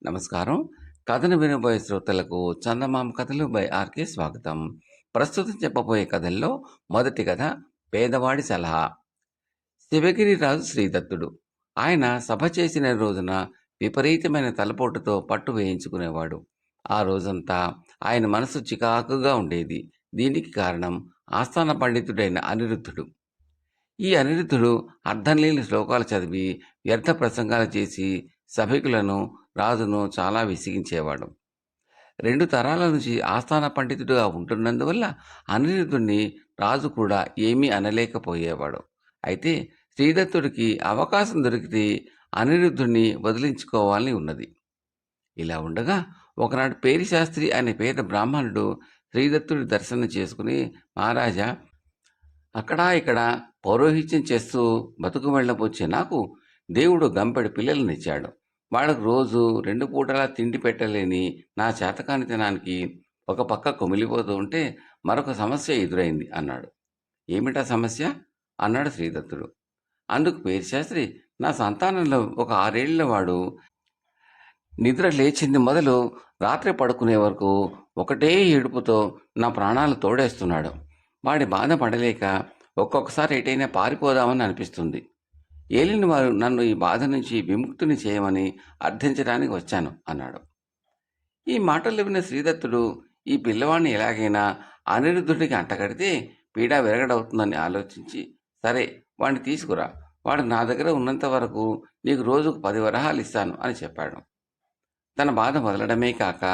నమస్కారం. కథను వినబోయే శ్రోతలకు చందమామ కథలు బై ఆర్కే స్వాగతం. ప్రస్తుతం చెప్పబోయే కథల్లో మొదటి కథ పేదవాడి సలహా. శివగిరి రాజు శ్రీదత్తుడు. ఆయన సభ చేసిన రోజున విపరీతమైన తలపోటుతో పట్టు వేయించుకునేవాడు. ఆ రోజంతా ఆయన మనసు చికాకుగా ఉండేది. దీనికి కారణం ఆస్థాన పండితుడైన అనిరుద్ధుడు. ఈ అనిరుద్ధుడు అర్థంలేని శ్లోకాలు చదివి వ్యర్థ ప్రసంగాలు చేసి సభికులను, రాజును చాలా విసిగించేవాడు. 2 తరాల నుంచి ఆస్థాన పండితుడిగా ఉంటున్నందువల్ల అనిరుద్ధుడిని రాజు కూడా ఏమీ అనలేకపోయేవాడు. అయితే శ్రీదత్తుడికి అవకాశం దొరికితే అనిరుద్ధుడిని వదిలించుకోవాలని ఉన్నది. ఇలా ఉండగా ఒకనాడు పేరిశాస్త్రి అనే పేద బ్రాహ్మణుడు శ్రీదత్తుడి దర్శనం చేసుకుని, మహారాజా, అక్కడా ఇక్కడ పౌరోహిత్యం చేస్తూ బతుకు వెళ్ళబోచ్చే నాకు దేవుడు గంపెడు పిల్లలనిచ్చాడు. వాళ్ళకు రోజు 2 పూటలా తిండి పెట్టలేని నా చేతకానితనానికి ఒక పక్క కుమిలిపోతూ ఉంటే మరొక సమస్య ఎదురైంది అన్నాడు. ఏమిటా సమస్య అన్నాడు శ్రీదత్తుడు. అందుకు పేరిశాస్త్రి, నా సంతానంలో ఒక 6 ఏళ్ల వాడు నిద్ర లేచింది మొదలు రాత్రి పడుకునే వరకు ఒకటే ఏడుపుతో నా ప్రాణాలు తోడేస్తున్నాడు. వాడి బాధ పడలేక ఒక్కొక్కసారి ఎటైనా పారిపోదామని అనిపిస్తుంది. ఏలిన వారు నన్ను ఈ బాధ నుంచి విముక్తిని చేయమని అర్థించడానికి వచ్చాను అన్నాడు. ఈ మాటలు విన్న శ్రీదత్తుడు, ఈ పిల్లవాడిని ఎలాగైనా అనిరుద్ధుడికి అంటగడితే పీడ విరగడవుతుందని ఆలోచించి, సరే వాడిని తీసుకురా, వాడు నా దగ్గర ఉన్నంత వరకు నీకు రోజుకు 10 వరహాలు ఇస్తాను అని చెప్పాడు. తన బాధ వదలడమే కాక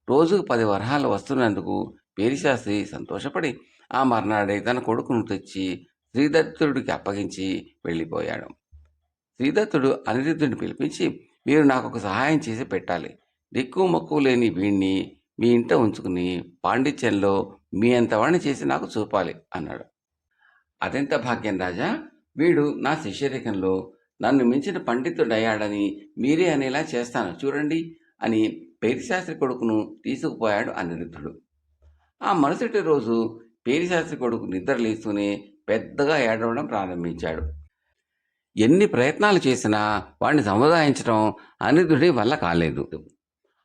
రోజుకు 10 వరహాలు వస్తున్నందుకు పేరిశాస్త్రి సంతోషపడి ఆ మర్నాడే తన కొడుకును తెచ్చి శ్రీదత్తుడికి అప్పగించి వెళ్ళిపోయాడు. శ్రీదత్తుడు అనిరుద్ధుడిని పిలిపించి, మీరు నాకు ఒక సహాయం చేసి పెట్టాలి. దిక్కు మక్కువ లేని వీణ్ణి మీ ఇంట ఉంచుకుని పాండిత్యంలో మీ అంతవాణ్ణి చేసి నాకు చూపాలి అన్నాడు. అదెంత భాగ్యం రాజా, వీడు నా శిష్యరేఖంలో నన్ను మించిన పండితుడయ్యాడని మీరే అనేలా చేస్తాను చూడండి అని పేరిశాస్త్రి కొడుకును తీసుకుపోయాడు అనిరుద్ధుడు. ఆ మరుసటి రోజు పేరిశాస్త్రి కొడుకు నిద్ర లేస్తూనే పెద్దగా ఏడవడం ప్రారంభించాడు. ఎన్ని ప్రయత్నాలు చేసినా వాడిని సముదాయించడం అనిరుద్ధుడి వల్ల కాలేదు.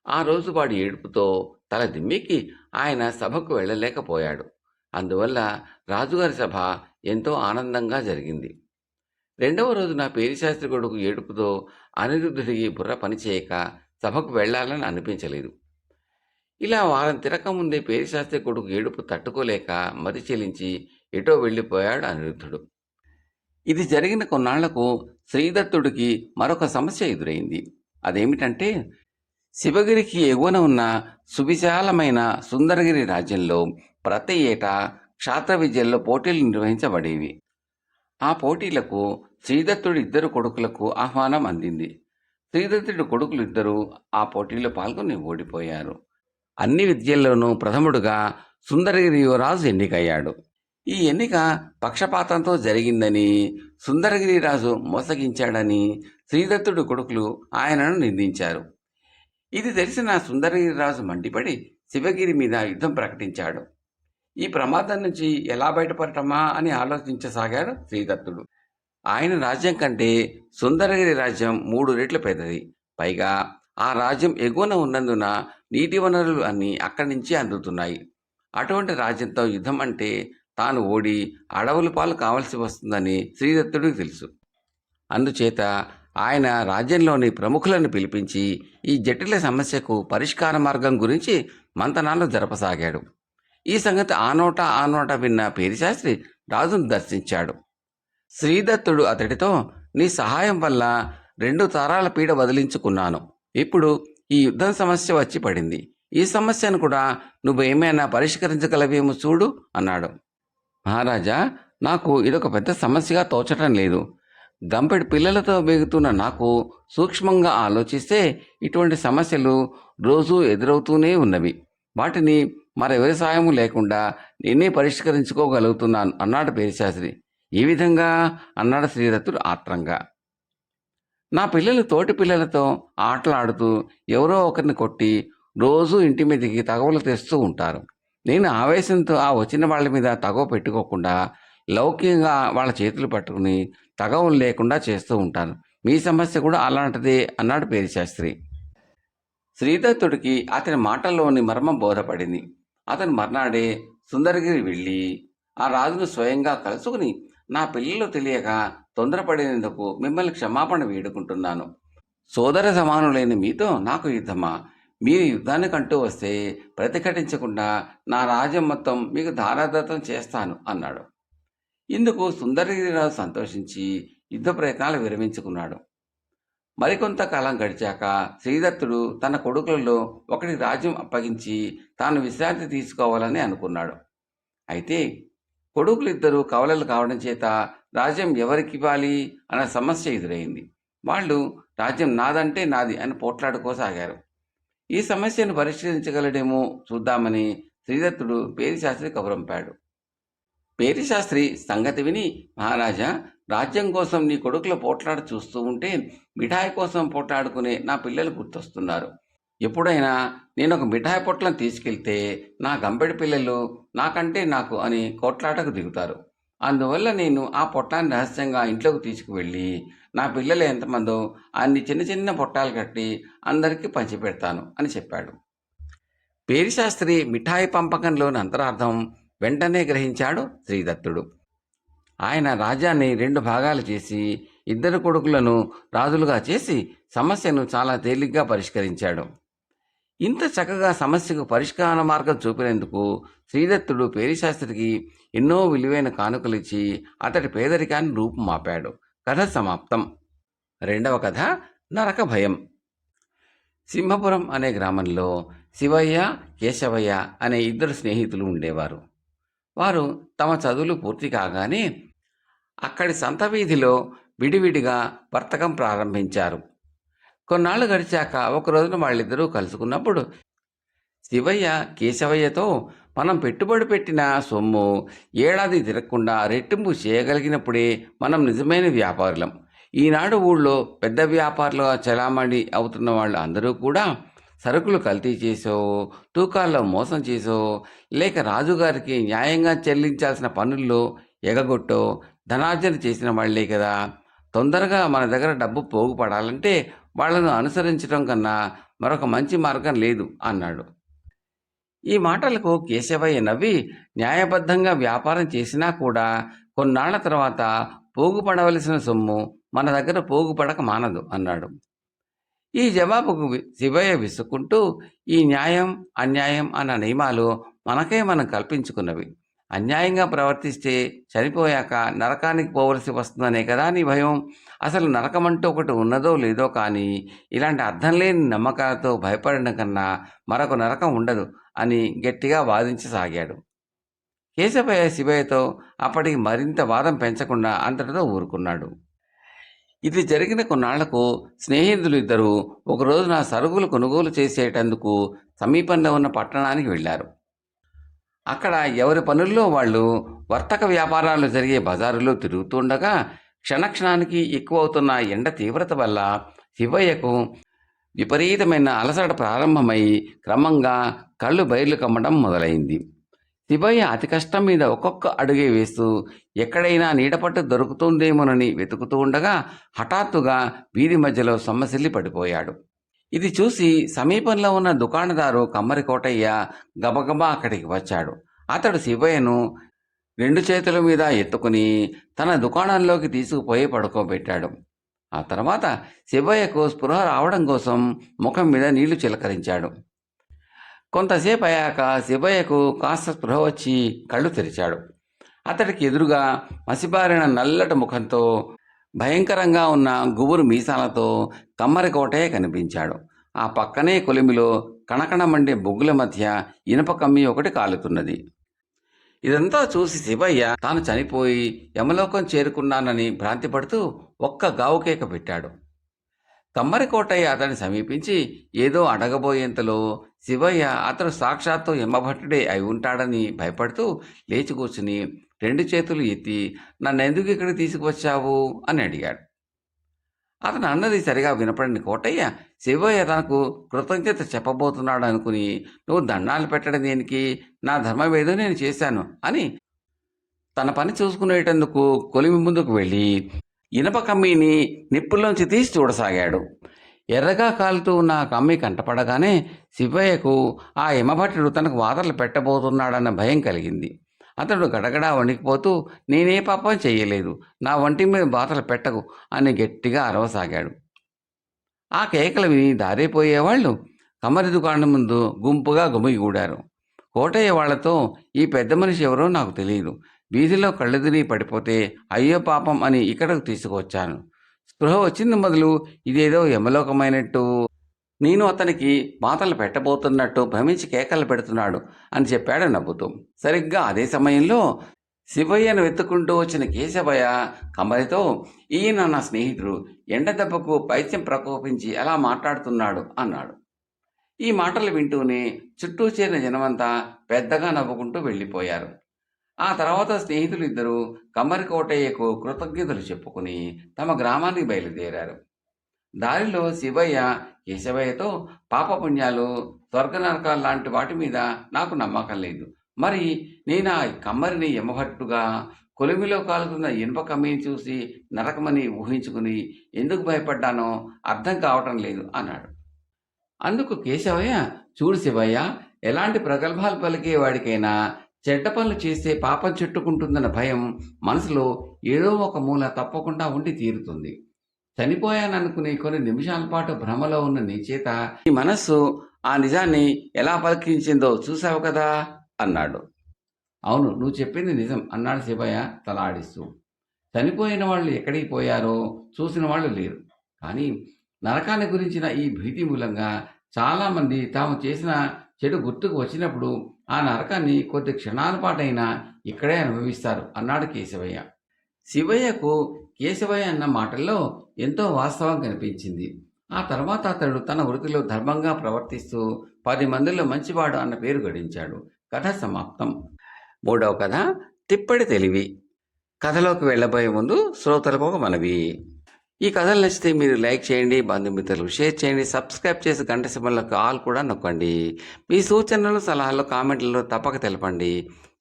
ఆ రోజు వాడి ఏడుపుతో తల దిమ్మెక్కి ఆయన సభకు వెళ్ళలేకపోయాడు. అందువల్ల రాజుగారి సభ ఎంతో ఆనందంగా జరిగింది. 2వ రోజున పేరిశాస్త్రి కొడుకు ఏడుపుతో అనిరుద్ధుడికి బుర్ర పనిచేయక సభకు వెళ్లాలని అనిపించలేదు. ఇలా వారం తిరకముందే పేరిశాస్త్రి కొడుకు ఏడుపు తట్టుకోలేక మతి చెలించి ఎటో వెళ్ళిపోయాడు అనిరుద్ధుడు. ఇది జరిగిన కొన్నాళ్లకు శ్రీదత్తుడికి మరొక సమస్య ఎదురైంది. అదేమిటంటే, శివగిరికి ఎగువన ఉన్న సువిశాలమైన సుందరగిరి రాజ్యంలో ప్రతి ఏటా క్షాత్ర విద్యల్లో పోటీలు నిర్వహించబడేవి. ఆ పోటీలకు శ్రీదత్తుడి 2 కొడుకులకు ఆహ్వానం అందింది. శ్రీదత్తుడి కొడుకులు 2 ఆ పోటీలో పాల్గొని ఓడిపోయారు. అన్ని విద్యల్లోనూ ప్రథముడుగా సుందరగిరి యువరాజు ఎన్నికయ్యాడు. ఈ ఎన్నిక పక్షపాతంతో జరిగిందని, సుందరగిరిరాజు మోసగించాడని శ్రీదత్తుడి కొడుకులు ఆయనను నిందించారు. ఇది తెలిసిన సుందరగిరిరాజు మండిపడి శివగిరి మీద యుద్ధం ప్రకటించాడు. ఈ ప్రమాదం నుంచి ఎలా బయటపడటమా అని ఆలోచించసాగాడు శ్రీదత్తుడు. ఆయన రాజ్యం కంటే సుందరగిరి రాజ్యం 3 రెట్లు పెద్దది. పైగా ఆ రాజ్యం ఎగువన ఉన్నందున నీటి వనరులు అన్నీ అక్కడి నుంచి అందుతున్నాయి. అటువంటి రాజ్యంతో యుద్ధం అంటే తాను ఓడి అడవుల పాలు కావలసి వస్తుందని శ్రీదత్తుడికి తెలుసు. అందుచేత ఆయన రాజ్యంలోని ప్రముఖులను పిలిపించి ఈ జటిల సమస్యకు పరిష్కార మార్గం గురించి మంతనాలు జరపసాగాడు. ఈ సంగతి ఆ నోట విన్న పేరిశాస్త్రి రాజును దర్శించాడు. శ్రీదత్తుడు అతడితో, నీ సహాయం వల్ల 2 తరాల పీడ వదిలించుకున్నాను. ఇప్పుడు ఈ యుద్ధం సమస్య వచ్చి పడింది. ఈ సమస్యను కూడా నువ్వేమైనా పరిష్కరించగలవేమో చూడు అన్నాడు. మహారాజా, నాకు ఇదొక పెద్ద సమస్యగా తోచటం లేదు. గంపెడు పిల్లలతో వేగుతున్న నాకు సూక్ష్మంగా ఆలోచిస్తే ఇటువంటి సమస్యలు రోజూ ఎదురవుతూనే ఉన్నవి. వాటిని మరెవరి సాయము లేకుండా నేనే పరిష్కరించుకోగలుగుతున్నాను అన్నాడు పేరిశాస్త్రి. ఏ విధంగా అన్నాడు శ్రీదత్తుడు ఆత్రంగా. నా పిల్లలు తోటి పిల్లలతో ఆటలాడుతూ ఎవరో ఒకరిని కొట్టి రోజూ ఇంటి మీదకి తగవలు తెస్తూ ఉంటారు. నేను ఆవేశంతో ఆ వచ్చిన వాళ్ళ మీద తగవ పెట్టుకోకుండా లౌకికంగా వాళ్ళ చేతులు పట్టుకుని తగవులు లేకుండా చేస్తూ ఉంటాను. మీ సమస్య కూడా అలాంటిదే అన్నాడు పేరిశాస్త్రి. శ్రీదత్తుడికి అతని మాటల్లోని మర్మం బోధపడింది. అతను మర్నాడే సుందరగిరి వెళ్ళి ఆ రాజును స్వయంగా కలుసుకుని, నా పిల్లలు తెలియక తొందరపడినందుకు మిమ్మల్ని క్షమాపణ వేడుకుంటున్నాను. సోదర సమానులైన మీతో నాకు యుద్ధమా? మీరు యుద్ధానికంటూ వస్తే ప్రతిఘటించకుండా నా రాజ్యం మొత్తం మీకు ధారాదత్తం చేస్తాను అన్నాడు. ఇందుకు సుందరగిరిరాజు సంతోషించి యుద్ధ ప్రయత్నాలు విరమించుకున్నాడు. మరికొంత కాలం గడిచాక శ్రీదత్తుడు తన కొడుకులలో ఒకటి రాజ్యం అప్పగించి తాను విశ్రాంతి తీసుకోవాలని అనుకున్నాడు. అయితే కొడుకులిద్దరూ కవలలు కావడం చేత రాజ్యం ఎవరికివ్వాలి అన్న సమస్య ఎదురైంది. వాళ్ళు రాజ్యం నాదంటే నాది అని పోట్లాడుకోసాగారు. ఈ సమస్యను పరిష్కరించగలడేమో చూద్దామని శ్రీదత్తుడు పేరిశాస్త్రి కబురంపాడు. పేరిశాస్త్రి సంగతి విని, మహారాజా, రాజ్యం కోసం నీ కొడుకుల పోట్లాడ చూస్తూ ఉంటే మిఠాయి కోసం పోట్లాడుకునే నా పిల్లలు గుర్తొస్తున్నారు. ఎప్పుడైనా నేను ఒక మిఠాయి పొట్లను తీసుకెళ్తే నా గంపెడి పిల్లలు నాకంటే నాకు అని కొట్లాటకు దిగుతారు. అందువల్ల నేను ఆ పొట్లాన్ని రహస్యంగా ఇంట్లోకి తీసుకువెళ్ళి నా పిల్లలు ఎంతమందో అన్ని చిన్న చిన్న పొట్టాలు కట్టి అందరికీ పంచిపెడతాను అని చెప్పాడు. పేరిశాస్త్రి మిఠాయి పంపకంలోని అంతరార్థం వెంటనే గ్రహించాడు శ్రీదత్తుడు. ఆయన రాజ్యాన్ని 2 భాగాలు చేసి ఇద్దరు కొడుకులను రాజులుగా చేసి సమస్యను చాలా తేలిగ్గా పరిష్కరించాడు. ఇంత చక్కగా సమస్యకు పరిష్కార మార్గం చూపినందుకు శ్రీదత్తుడు పేరిశాస్త్రికి ఎన్నో విలువైన కానుకలిచ్చి అతడి పేదరికాన్ని రూపుమాపాడు. కథ సమాప్తం. 2వ కథ నరక భయం. సింహపురం అనే గ్రామంలో శివయ్య, కేశవయ్య అనే ఇద్దరు స్నేహితులు ఉండేవారు. వారు తమ చదువులు పూర్తి కాగానే అక్కడి సంత వీధిలో విడివిడిగా వర్తకం ప్రారంభించారు. కొన్నాళ్ళు గడిచాక ఒకరోజున వాళ్ళిద్దరూ కలుసుకున్నప్పుడు శివయ్య కేశవయ్యతో, మనం పెట్టుబడి పెట్టిన సొమ్ము ఏడాది తిరగకుండా రెట్టింపు చేయగలిగినప్పుడే మనం నిజమైన వ్యాపారులం. ఈనాడు ఊళ్ళో పెద్ద వ్యాపారులుగా చలామణి అవుతున్న వాళ్ళు అందరూ కూడా సరుకులు కల్తీ చేసో, తూకాల్లో మోసం చేసో, లేక రాజుగారికి న్యాయంగా చెల్లించాల్సిన పన్నుల్లో ఎగగొట్టో ధనార్జన చేసిన వాళ్లే కదా. తొందరగా మన దగ్గర డబ్బు పోగుపడాలంటే వాళ్లను అనుసరించడం కన్నా మరొక మంచి మార్గం లేదు అన్నాడు. ఈ మాటలకు కేశవయ్య నవ్వి, న్యాయబద్ధంగా వ్యాపారం చేసినా కూడా కొన్నాళ్ల తర్వాత పోగుపడవలసిన సొమ్ము మన దగ్గర పోగుపడక మానదు అన్నాడు. ఈ జవాబుకు శివయ్య విసుక్కుంటూ, ఈ న్యాయం అన్యాయం అన్న నియమాలు మనకే మనం కల్పించుకున్నవి. అన్యాయంగా ప్రవర్తిస్తే చనిపోయాక నరకానికి పోవలసి వస్తుందనే కదా నీ భయం. అసలు నరకమంటూ ఒకటి ఉన్నదో లేదో కానీ ఇలాంటి అర్థం లేని నమ్మకాలతో భయపడడం కన్నా మరొక నరకం ఉండదు అని గట్టిగా వాదించసాగాడు. కేశవయ్య శివయ్యతో అప్పటికి మరింత వాదం పెంచకుండా అంతటితో ఊరుకున్నాడు. ఇది జరిగిన కొన్నాళ్లకు స్నేహితులు ఇద్దరు ఒకరోజున సరుకులు కొనుగోలు చేసేటందుకు సమీపంలో ఉన్న పట్టణానికి వెళ్ళారు. అక్కడ ఎవరి పనుల్లో వాళ్ళు వర్తక వ్యాపారాలు జరిగే బజారులో తిరుగుతుండగా క్షణక్షణానికి ఎక్కువ అవుతున్న ఎండ తీవ్రత వల్ల శివయ్యకు విపరీతమైన అలసట ప్రారంభమై క్రమంగా కళ్ళు బయర్లు కమ్మడం మొదలైంది. శివయ్య అతి కష్టం మీద ఒక్కొక్క అడుగే వేస్తూ ఎక్కడైనా నీడపట్టు దొరుకుతుందేమోనని వెతుకుతూ ఉండగా హఠాత్తుగా వీధి మధ్యలో సొమ్మసిల్లి పడిపోయాడు. ఇది చూసి సమీపంలో ఉన్న దుకాణదారు కమ్మరి కోటయ్య గబగబా అక్కడికి వచ్చాడు. అతడు శివయ్యను 2 చేతుల మీద ఎత్తుకుని తన దుకాణంలోకి తీసుకుపోయి పడుకోబెట్టాడు. ఆ తర్వాత శివయ్యకు స్పృహ రావడం కోసం ముఖం మీద నీళ్లు చిలకరించాడు. కొంతసేపు అయ్యాక శివయ్యకు కాస్త స్పృహ వచ్చి కళ్ళు తెరిచాడు. అతడికి ఎదురుగా మసిబారిన నల్లటి ముఖంతో భయంకరంగా ఉన్న గుబురు మీసాలతో కమ్మరి కోటయ్య కనిపించాడు. ఆ పక్కనే కొలిమిలో కణకణ మండే బొగ్గుల మధ్య ఇనుప కమ్మి ఒకటి కాలుతున్నది. ఇదంతా చూసి శివయ్య తాను చనిపోయి యమలోకం చేరుకున్నానని భ్రాంతిపడుతూ ఒక్క గావుకేక పెట్టాడు. కమ్మరి కోటయ్య అతన్ని సమీపించి ఏదో అడగబోయేంతలో శివయ్య అతడు సాక్షాత్తు యమభట్టుడే అయి ఉంటాడని భయపడుతూ లేచి కూర్చుని 2 చేతులు ఎత్తి, నన్నెందుకు ఇక్కడికి తీసుకువచ్చావు అని అడిగాడు. అతను అన్నది సరిగా వినపడిన కోటయ్య శివయ్య తనకు కృతజ్ఞత చెప్పబోతున్నాడు అనుకుని, నువ్వు దండాలు పెట్టడం దేనికి, నా ధర్మమేదో నేను చేశాను అని తన పని చూసుకునేటందుకు కొలిమి ముందుకు వెళ్ళి ఇనప కమ్మీని నిప్పుల్లోంచి తీసి చూడసాగాడు. ఎర్రగా కాలుతూ ఉన్న ఆ కమ్మి కంటపడగానే శివయ్యకు ఆ యమభటుడు తనకు వాతలు పెట్టబోతున్నాడన్న భయం కలిగింది. అతడు గడగడా వణికిపోతూ, నేనే పాపం చెయ్యలేదు, నా ఒంటి మీద బాతలు పెట్టకు అని గట్టిగా అరవసాగాడు. ఆ కేకలు విని దారిపోయేవాళ్ళు కమ్మరి దుకాణం ముందు గుంపుగా గుమిగూడారు. కోటయ్య వాళ్లతో, ఈ పెద్ద మనిషి ఎవరో నాకు తెలియదు, వీధిలో కళ్ళు తిరిగి పడిపోతే అయ్యో పాపం అని ఇక్కడకు తీసుకువచ్చాను. స్పృహ వచ్చింది మొదలు ఇదేదో యమలోకమైనట్టు, నేను అతనికి మాటలు పెట్టబోతున్నట్టు భ్రమించి కేకలు పెడుతున్నాడు అని చెప్పాడు నవ్వుతూ. సరిగ్గా అదే సమయంలో శివయ్యను వెతుక్కుంటూ వచ్చిన కేశవయ్య కమలితో, ఈయన నా స్నేహితుడు, ఎండ దెబ్బకు పైత్యం ప్రకోపించి అలా మాట్లాడుతున్నాడు అన్నాడు. ఈ మాటలు వింటూనే చుట్టూ చేరిన జనమంతా పెద్దగా నవ్వుకుంటూ వెళ్ళిపోయారు. ఆ తర్వాత స్నేహితులు ఇద్దరు కమ్మరి కోటయ్యకు కృతజ్ఞతలు చెప్పుకుని తమ గ్రామానికి బయలుదేరారు. దారిలో శివయ్య కేశవయ్యతో, పాపపుణ్యాలు, స్వర్గ నరకాలు లాంటి వాటి మీద నాకు నమ్మకం లేదు. మరి నేను ఆ కమ్మరిని యమభట్టుగా కొలిమిలో కాలుతున్న ఇనుప కమ్మిని చూసి నరకమని ఊహించుకుని ఎందుకు భయపడ్డానో అర్థం కావటం లేదు అన్నాడు. అందుకు కేశవయ్య, చూడు శివయ్య, ఎలాంటి ప్రగల్భాలు పలికే వాడికైనా చెడ్డ పనులు చేస్తే పాపం చుట్టుకుంటుందన్న భయం మనసులో ఏదో ఒక మూల తప్పకుండా ఉండి తీరుతుంది. చనిపోయాననుకునే కొన్ని నిమిషాల పాటు భ్రమలో ఉన్న నీ చేత నీ మనస్సు ఆ నిజాన్ని ఎలా పలికించిందో చూసావు కదా అన్నాడు. అవును, నువ్వు చెప్పింది నిజం అన్నాడు శివయ్య తల ఆడిస్తూ. చనిపోయిన వాళ్ళు ఎక్కడికి పోయారో చూసిన వాళ్ళు లేరు. కానీ నరకాన్ని గురించిన ఈ భీతి మూలంగా చాలామంది తాము చేసిన చెడు గుర్తుకు వచ్చినప్పుడు ఆ నరకాన్ని కొద్ది క్షణాల పాటైనా ఇక్కడే అనుభవిస్తారు అన్నాడు కేశవయ్య. శివయ్యకు కేశవయ్య అన్న మాటల్లో ఎంతో వాస్తవం కనిపించింది. ఆ తర్వాత అతడు తన వృత్తిలో ధర్మంగా ప్రవర్తిస్తూ 10 మందిలో మంచివాడు అన్న పేరు గడించాడు. కథ సమాప్తం. మూడవ కథ, తిప్పడి తెలివి. కథలోకి వెళ్ళబోయే ముందు శ్రోతలకు ఒక మనవి. ఈ కథలు నచ్చితే మీరు లైక్ చేయండి, బంధుమిత్రులకు షేర్ చేయండి, సబ్స్క్రైబ్ చేసి గంట సింబల్లోకి ఆల్ కూడా నొక్కండి. మీ సూచనలు, సలహాలు కామెంట్లలో తప్పక తెలపండి.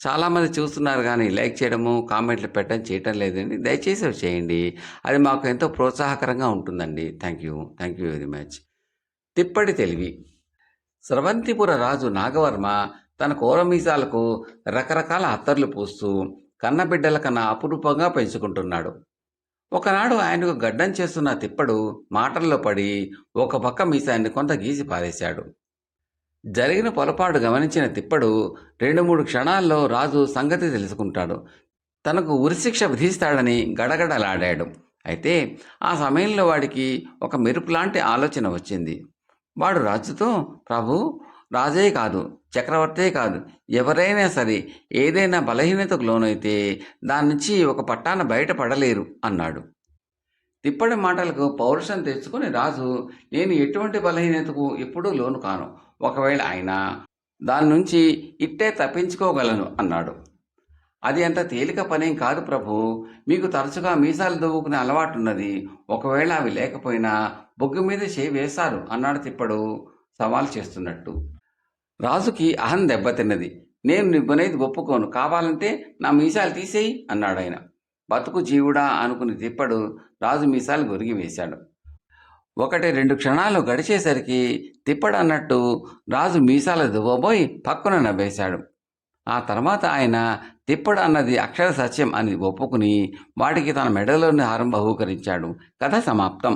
చాలామంది చూస్తున్నారు కానీ లైక్ చేయడము, కామెంట్లు పెట్టడం చేయటం లేదండి. దయచేసి అవి చేయండి. అది మాకు ఎంతో ప్రోత్సాహకరంగా ఉంటుందండి. Thank you very much. తిప్పడి తెలివి. స్రవంతిపుర రాజు నాగవర్మ తన కోరమీసాలకు రకరకాల అత్తర్లు పూస్తూ కన్నబిడ్డల కన్నా అపురూపంగా పెంచుకుంటున్నాడు. ఒకనాడు ఆయనకు గడ్డం చేస్తున్న తిప్పడు మాటల్లో పడి ఒక పక్క మీసాన్ని కొంత గీసి పారేశాడు. జరిగిన పొరపాటు గమనించిన తిప్పడు 2-3 క్షణాల్లో రాజు సంగతి తెలుసుకుంటాడు. తనకు ఉరిశిక్ష విధిస్తాడని గడగడలాడాడు. అయితే ఆ సమయంలో వాడికి ఒక మెరుపులాంటి ఆలోచన వచ్చింది. వాడు రాజుతో, ప్రభు, రాజే కాదు, చక్రవర్తే కాదు, ఎవరైనా సరే ఏదైనా బలహీనతకు లోనైతే దాని నుంచి ఒక పట్టాన బయటపడలేరు అన్నాడు. తిప్పడి మాటలకు పౌరుషం తెచ్చుకుని రాజు, నేను ఎటువంటి బలహీనతకు ఎప్పుడూ లోను కాను, ఒకవేళ అయినా దాని నుంచి ఇట్టే తప్పించుకోగలను అన్నాడు. అది అంత తేలిక పనేం కాదు ప్రభు, మీకు తరచుగా మీసాలు దువ్వుకునే అలవాటున్నది, ఒకవేళ అవి లేకపోయినా బొగ్గు మీద చేయి వేశారు అన్నాడు తిప్పడు సవాల్ చేస్తున్నట్టు. రాజుకి అహం దెబ్బతిన్నది. నేను నిబ్బనేది ఒప్పుకోను, కావాలంటే నా మీసాలు తీసేయి అన్నాడాయన. బతుకు జీవుడా అనుకుని తిప్పడు రాజు మీసాలు గొరిగి వేశాడు. 1-2 క్షణాలు గడిచేసరికి తిప్పడు అన్నట్టు రాజు మీసాలు దువ్వబోయి పక్కున నవ్వేశాడు. ఆ తర్వాత ఆయన తిప్పడు అన్నది అక్షర సత్యం అని ఒప్పుకుని వాడికి తన మెడలోని హారం బహూకరించాడు. కథ సమాప్తం.